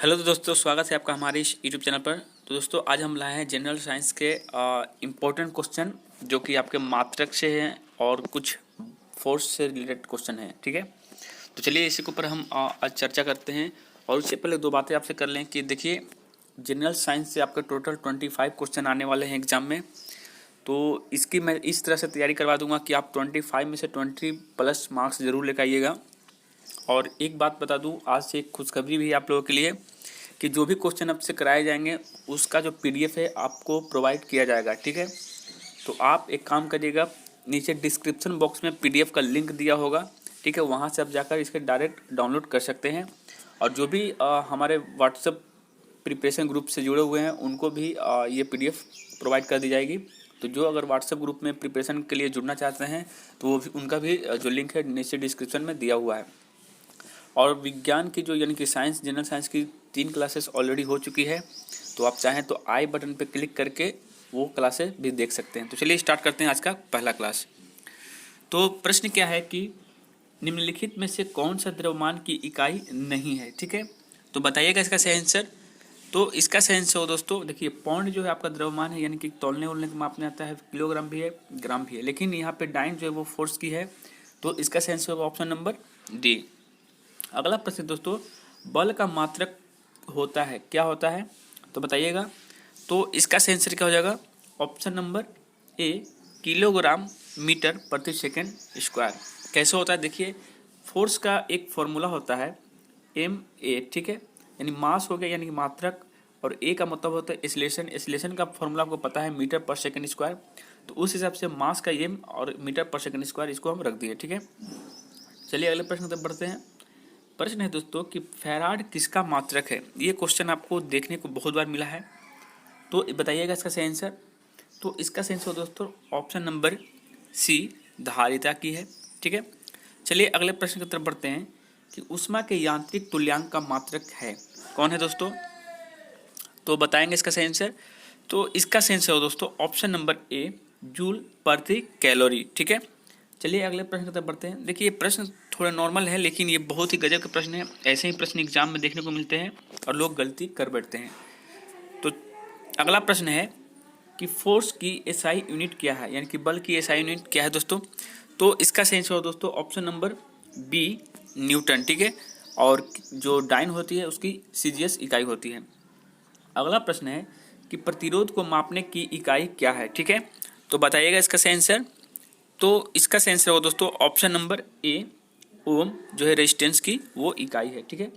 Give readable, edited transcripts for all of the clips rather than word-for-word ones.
Hello तो दोस्तों, स्वागत है आपका हमारे इस यूट्यूब चैनल पर। तो दोस्तों, आज हम लाए हैं जनरल साइंस के इम्पोर्टेंट क्वेश्चन जो कि आपके मात्रक से हैं और कुछ फोर्स से रिलेटेड क्वेश्चन हैं। ठीक है, तो चलिए इसी के ऊपर हम आज चर्चा करते हैं। और उससे पहले दो बातें आपसे कर लें कि देखिए, जनरल साइंस से आपके टोटल 25 क्वेश्चन आने वाले हैं एग्जाम में। तो इसकी मैं इस तरह से तैयारी करवा दूंगा कि आप 25 में से 20+ मार्क्स ज़रूर लेकर आइएगा। और एक बात बता दूं, आज से एक खुशखबरी भी है आप लोगों के लिए कि जो भी क्वेश्चन आपसे कराए जाएंगे उसका जो PDF है आपको प्रोवाइड किया जाएगा। ठीक है, तो आप एक काम करिएगा, नीचे डिस्क्रिप्शन बॉक्स में PDF का लिंक दिया होगा। ठीक है, वहाँ से आप जाकर इसके डायरेक्ट डाउनलोड कर सकते हैं। और जो भी हमारे व्हाट्सएप प्रिपरेशन ग्रुप से जुड़े हुए हैं उनको भी ये PDF प्रोवाइड कर दी जाएगी। तो जो अगर व्हाट्सएप ग्रुप में प्रिपरेशन के लिए जुड़ना चाहते हैं तो वो भी उनका भी जो लिंक है नीचे डिस्क्रिप्शन में दिया हुआ है। और विज्ञान की जो यानी कि साइंस, जनरल साइंस की 3 क्लासेस ऑलरेडी हो चुकी है। तो आप चाहें तो आई बटन पर क्लिक करके वो क्लासेस भी देख सकते हैं। तो चलिए स्टार्ट करते हैं आज का पहला क्लास। तो प्रश्न क्या है कि निम्नलिखित में से कौन सा द्रव्यमान की इकाई नहीं है। ठीक है, तो बताइएगा इसका सही आंसर। तो इसका सही आंसर हो दोस्तों, देखिए पौंड जो है आपका द्रव्यमान है, यानी कि तौलने वोलने के मापने आता है, किलोग्राम भी है, ग्राम भी है, लेकिन यहाँ पे डाइन जो है वो फोर्स की है। तो इसका सही आंसर होगा ऑप्शन नंबर डी। अगला प्रश्न दोस्तों, बल का मात्रक होता है, क्या होता है तो बताइएगा। तो इसका सही आंसर क्या हो जाएगा, option number A, kilogram metre प्रति सेकंड स्क्वायर। कैसे होता है, देखिए फोर्स का एक फॉर्मूला होता है MA। ठीक है, यानी मास हो गया यानी कि मात्रक, और ए का मतलब होता है एक्सीलरेशन। एक्सीलरेशन का फॉर्मूला आपको पता है मीटर पर सेकंड स्क्वायर। तो उस हिसाब से मास का M और मीटर पर सेकंड स्क्वायर इसको हम रख दिए। ठीक है, चलिए अगले प्रश्न तक बढ़ते हैं। प्रश्न है दोस्तों कि फैराड किसका मात्रक है। ये क्वेश्चन आपको देखने को बहुत बार मिला है, तो बताइएगा इसका सही आंसर। तो इसका सही आंसर दोस्तों ऑप्शन नंबर सी, धारिता की है। ठीक है, चलिए अगले प्रश्न की तरफ बढ़ते हैं कि ऊष्मा के यांत्रिक तुल्यांक का मात्रक है, कौन है दोस्तों। तो बताएंगे इसका सही आंसर। तो इसका सही आंसर हो दोस्तों ऑप्शन नंबर ए, जूल प्रति कैलोरी। ठीक है, चलिए अगले प्रश्न की तरफ बढ़ते हैं। देखिए ये प्रश्न थोड़ा नॉर्मल है, लेकिन ये बहुत ही गजब के प्रश्न है। ऐसे ही प्रश्न एग्जाम में देखने को मिलते हैं और लोग गलती कर बैठते हैं। तो अगला प्रश्न है कि फोर्स की SI यूनिट क्या है, यानी कि बल की SI यूनिट क्या है दोस्तों। तो इसका सही आंसर हो दोस्तों ऑप्शन नंबर बी, न्यूटन। ठीक है, और जो डाइन होती है उसकी CGS इकाई होती है। अगला प्रश्न है कि प्रतिरोध को मापने की इकाई क्या है। ठीक है, तो बताइएगा इसका सही आंसर। तो इसका सही आंसर हो दोस्तों ऑप्शन नंबर ए, ओम जो है रेजिस्टेंस की वो इकाई है। ठीक है,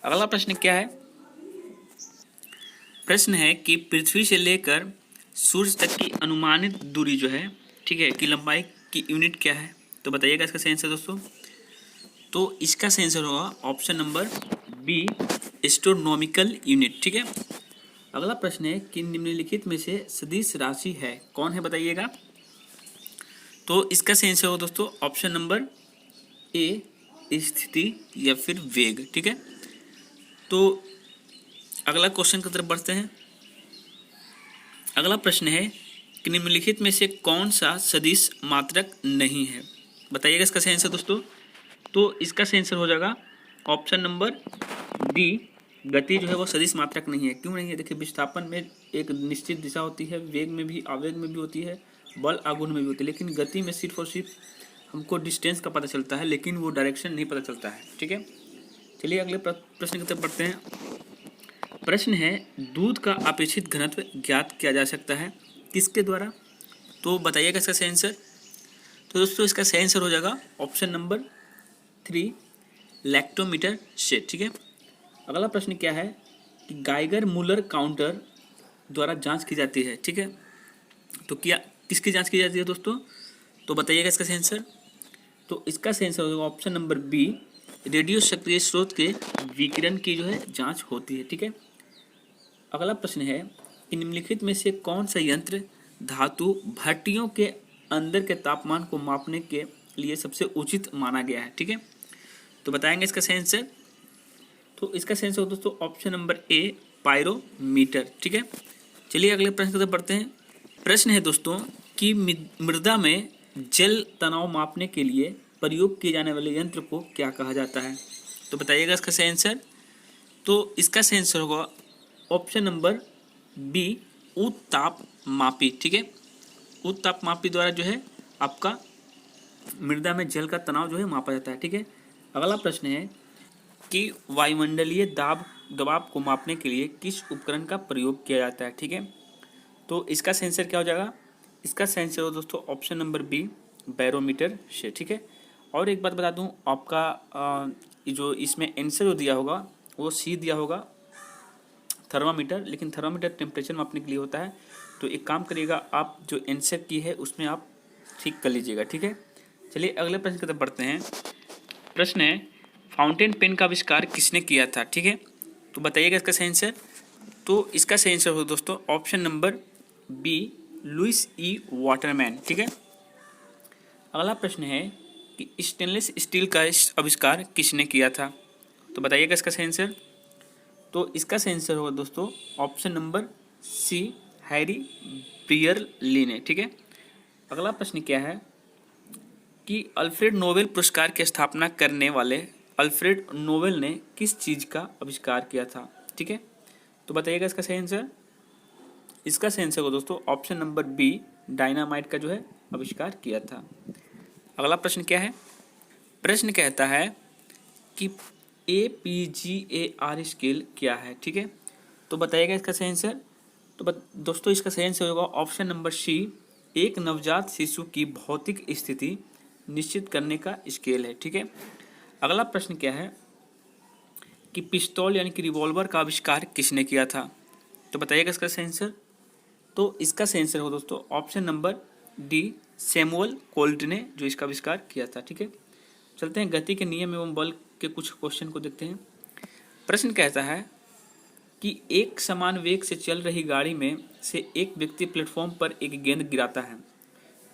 अगला प्रश्न क्या है, प्रश्न है कि पृथ्वी से लेकर सूर्य तक की अनुमानित दूरी जो है, ठीक है, की लंबाई की यूनिट क्या है। तो बताइएगा इसका सही आंसर दोस्तों। तो इसका सही आंसर होगा option number B, astronomical unit. ठीक है, अगला प्रश्न है कि निम्नलिखित में से सदिश राशि है, कौन है बताइएगा। तो इसका सही आंसर हो दोस्तों ऑप्शन नंबर ए, स्थिति या फिर वेग। ठीक है, तो अगला क्वेश्चन की तरफ बढ़ते हैं। अगला प्रश्न है कि निम्नलिखित में से कौन सा सदिश मात्रक नहीं है, बताइएगा इसका सही आंसर दोस्तों। तो इसका सही आंसर हो जाएगा ऑप्शन नंबर डी, गति जो है वो सदिश मात्रक नहीं है। क्यों नहीं है, देखिए विस्थापन में एक निश्चित दिशा होती है, वेग में भी, आवेग में भी होती है, बल आघूर्ण में भी होती है, लेकिन गति में सिर्फ और सिर्फ हमको डिस्टेंस का पता चलता है, लेकिन वो डायरेक्शन नहीं पता चलता है। ठीक है, चलिए अगले प्रश्न की तरफ बढ़ते हैं। प्रश्न है दूध का अपेक्षित घनत्व ज्ञात किया जा सकता है किसके द्वारा। तो बताइएगा इसका सही आंसर। तो दोस्तों इसका सही आंसर हो जाएगा ऑप्शन नंबर 3, लैक्टोमीटर से। ठीक है, अगला प्रश्न क्या है कि गाइगर मूलर काउंटर द्वारा जांच की जाती है। ठीक है, तो क्या किसकी जांच की जाती है दोस्तों, तो बताइएगा इसका सही आंसर। तो इसका सही आंसर होगा ऑप्शन नंबर बी, रेडियो सक्रिय स्रोत के विकिरण की जो है जांच होती है। ठीक है, अगला प्रश्न है कि निम्नलिखित में से कौन सा यंत्र धातु भट्टियों के अंदर के तापमान को मापने के लिए सबसे उचित माना गया है। ठीक है, तो बताएंगे इसका सही आंसर। तो इसका सही आंसर दोस्तों ऑप्शन नंबर ए, पायरोमीटर। ठीक है, चलिए अगले प्रश्न की तरफ बढ़ते हैं। प्रश्न है दोस्तों कि मृदा में जल तनाव मापने के लिए प्रयोग किए जाने वाले यंत्र को क्या कहा जाता है। तो बताइएगा इसका सही आंसर। तो इसका सही आंसर होगा ऑप्शन नंबर बी, उत्ताप मापी। ठीक है, उत्ताप मापी द्वारा जो है आपका मृदा में जल का तनाव जो है मापा जाता है। ठीक है, अगला प्रश्न है कि वायुमंडलीय दबाव को मापने के लिए किस उपकरण का प्रयोग किया जाता है। ठीक है, तो इसका सेंसर क्या हो जाएगा, इसका सेंसर हो दोस्तों ऑप्शन नंबर बी, बैरोमीटर से। ठीक है, और एक बात बता दूं आपका जो इसमें आंसर जो दिया होगा वो सी दिया होगा, थर्मामीटर, लेकिन थर्मामीटर टेम्परेचर मापने के लिए होता है। तो एक काम करिएगा, आप जो आंसर की है उसमें आप ठीक कर लीजिएगा। ठीक है, चलिए अगले प्रश्न की तरफ बढ़ते हैं। प्रश्न है फाउंटेन पेन का आविष्कार किसने किया था। ठीक है, तो बताइएगा इसका सही आंसर। तो इसका सही आंसर हो दोस्तों ऑप्शन नंबर बी, लुइस ई वाटरमैन। ठीक है, अगला प्रश्न है कि स्टेनलेस स्टील का आविष्कार किसने किया था। तो बताइएगा इसका सही आंसर। तो इसका सही आंसर होगा दोस्तों option number C, Harry Brearley ने। ठीक है, अगला प्रश्न क्या है कि अल्फ्रेड नोबेल पुरस्कार की स्थापना करने वाले अल्फ्रेड नोबेल ने किस चीज़ का आविष्कार किया था। ठीक है, तो बताइएगा इसका सही आंसर। इसका सही आंसर होगा दोस्तों ऑप्शन नंबर बी, डायनामाइट का जो है आविष्कार किया था। अगला प्रश्न क्या है, प्रश्न कहता है कि APGAR स्केल क्या है। ठीक है, तो बताइएगा इसका सही आंसर। तो दोस्तों इसका सही आंसर होगा ऑप्शन नंबर सी, एक नवजात शिशु की भौतिक स्थिति निश्चित करने का स्केल है। ठीक है, अगला प्रश्न क्या है कि पिस्तौल यानी कि रिवॉल्वर का आविष्कार किसने किया था। तो बताइएगा इसका सही आंसर। तो इसका सही आंसर होगा दोस्तों option number D, Samuel Colt ने जो इसका आविष्कार किया था। ठीक है, चलते हैं गति के नियम एवं बल के कुछ क्वेश्चन को देखते हैं। प्रश्न कहता है कि एक समान वेग से चल रही गाड़ी में से एक व्यक्ति प्लेटफॉर्म पर एक गेंद गिराता है।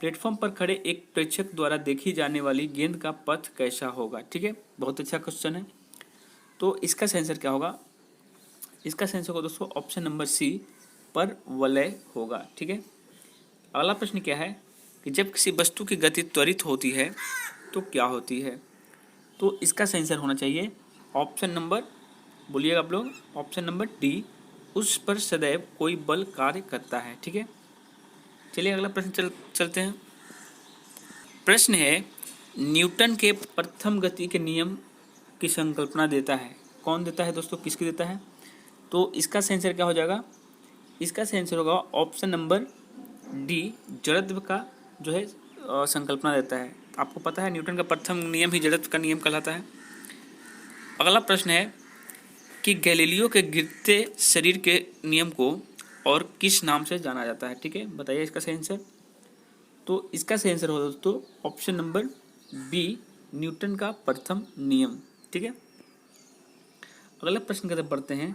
प्लेटफॉर्म पर खड़े एक प्रेक्षक द्वारा देखी जाने वाली गेंद का पथ कैसा होगा। ठीक है, बहुत अच्छा क्वेश्चन है। तो इसका आंसर क्या होगा, इसका आंसर होगा दोस्तों ऑप्शन नंबर सी, पर वलय होगा। ठीक है, अगला प्रश्न क्या है कि जब किसी वस्तु की गति त्वरित होती है तो क्या होती है। तो इसका सही आंसर होना चाहिए ऑप्शन नंबर, बोलिएगा आप लोग, ऑप्शन नंबर डी, उस पर सदैव कोई बल कार्य करता है। ठीक है, चलिए अगला प्रश्न चलते हैं। प्रश्न है न्यूटन के प्रथम गति के नियम की संकल्पना देता है। कौन देता है दोस्तों, किसकी देता है। तो इसका सही आंसर क्या हो जाएगा, इसका सही आंसर होगा ऑप्शन नंबर डी, जड़त्व का जो है संकल्पना देता है। आपको पता है न्यूटन का प्रथम नियम ही जड़त्व का नियम कहलाता है। अगला प्रश्न है कि गैलीलियो के गिरते शरीर के नियम को और किस नाम से जाना जाता है। ठीक है, बताइए इसका सही आंसर। तो इसका सही आंसर होगा दोस्तों ऑप्शन नंबर बी, न्यूटन का प्रथम नियम। ठीक है, अगला प्रश्न की तरफ बढ़ते हैं।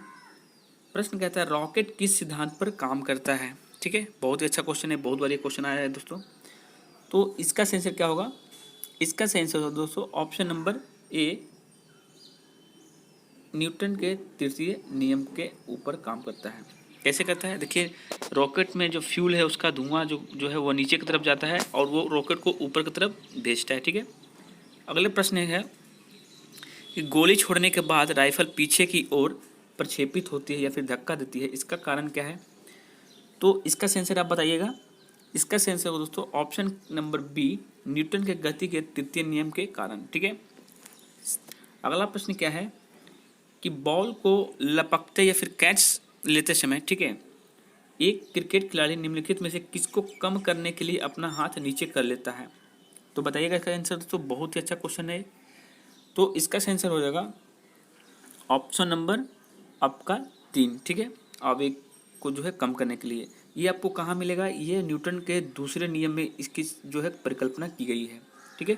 प्रश्न कहता है रॉकेट किस सिद्धांत पर काम करता है। ठीक है, बहुत ही अच्छा क्वेश्चन है, बहुत बार ये क्वेश्चन आया है दोस्तों। तो इसका सही आंसर क्या होगा, इसका सही आंसर होगा दोस्तों ऑप्शन नंबर ए, न्यूटन के तृतीय नियम के ऊपर काम करता है। कैसे करता है, देखिए रॉकेट में जो फ्यूल है उसका धुआं जो है वो नीचे की तरफ जाता है और वो रॉकेट को ऊपर की तरफ भेजता है। ठीक है, अगले प्रश्न है कि गोली छोड़ने के बाद राइफल पीछे की ओर प्रक्षेपित होती है या फिर धक्का देती है, इसका कारण क्या है। तो इसका सही आंसर आप बताइएगा। इसका सही आंसर होगा दोस्तों ऑप्शन नंबर बी, न्यूटन के गति के तृतीय नियम के कारण। ठीक है, अगला प्रश्न क्या है कि बॉल को लपकते या फिर कैच लेते समय, ठीक है, एक क्रिकेट खिलाड़ी निम्नलिखित में से किसको कम करने के लिए अपना हाथ नीचे कर लेता है। तो बताइएगा इसका आंसर दोस्तों, बहुत ही अच्छा क्वेश्चन है। तो इसका सही आंसर हो जाएगा ऑप्शन नंबर आपका 3। ठीक है, अब एक को जो है कम करने के लिए, ये आपको कहाँ मिलेगा, ये न्यूटन के दूसरे नियम में इसकी जो है परिकल्पना की गई है। ठीक है,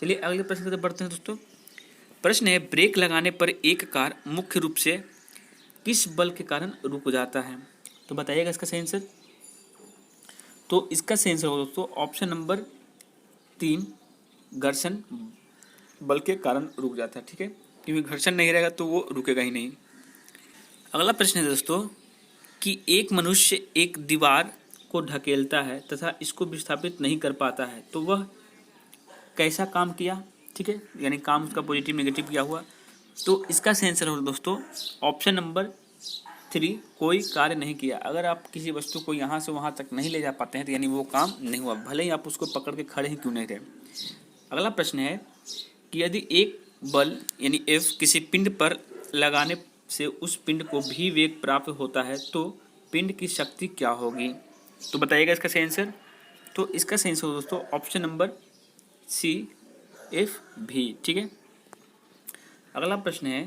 चलिए अगले प्रश्न की तरफ बढ़ते हैं दोस्तों। प्रश्न है ब्रेक लगाने पर एक कार मुख्य रूप से किस बल के कारण रुक जाता है। तो बताइएगा इसका सही आंसर। तो इसका सही आंसर होगा दोस्तों ऑप्शन नंबर 3, घर्षण बल के कारण रुक जाता है। ठीक है, क्योंकि घर्षण नहीं रहेगा तो वो रुकेगा ही नहीं। अगला प्रश्न है दोस्तों कि एक मनुष्य एक दीवार को ढकेलता है तथा इसको विस्थापित नहीं कर पाता है, तो वह कैसा काम किया। ठीक है, यानी काम उसका पॉजिटिव नेगेटिव क्या हुआ। तो इसका सही आंसर होगा दोस्तों ऑप्शन नंबर 3, कोई कार्य नहीं किया। अगर आप किसी वस्तु को यहाँ से वहाँ तक नहीं ले जा पाते हैं तो यानी वो काम नहीं हुआ, भले ही आप उसको पकड़ के खड़े ही क्यों नहीं रहे। अगला प्रश्न है कि यदि एक बल यानी F किसी पिंड पर लगाने से उस पिंड को भी वेग प्राप्त होता है तो पिंड की शक्ति क्या होगी? तो बताइएगा इसका सही आंसर। तो इसका सही आंसर दोस्तों ऑप्शन नंबर सी, F भी, ठीक है। अगला प्रश्न है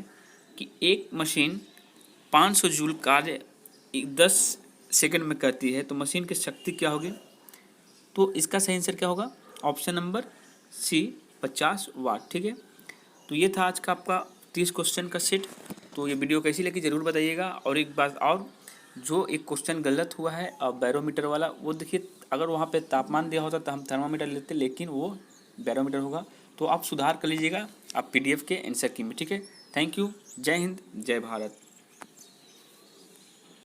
कि एक मशीन 500 जूल कार्य 10 सेकंड में करती है तो मशीन की शक्ति क्या होगी? तो इसका सही आंसर क्या होगा? ऑप्शन नंबर सी, 50 वाट, ठीक है। तो ये था आज का आपका 30 क्वेश्चन का सेट। तो ये वीडियो कैसी लगी ज़रूर बताइएगा। और एक बात और, जो एक क्वेश्चन गलत हुआ है बैरोमीटर वाला, वो देखिए अगर वहाँ पे तापमान दिया होता तो हम थर्मामीटर लेते, लेकिन वो बैरोमीटर होगा। तो आप सुधार कर लीजिएगा आप PDF के आंसर की में, ठीक है। Thank you. जय हिंद, जय भारत।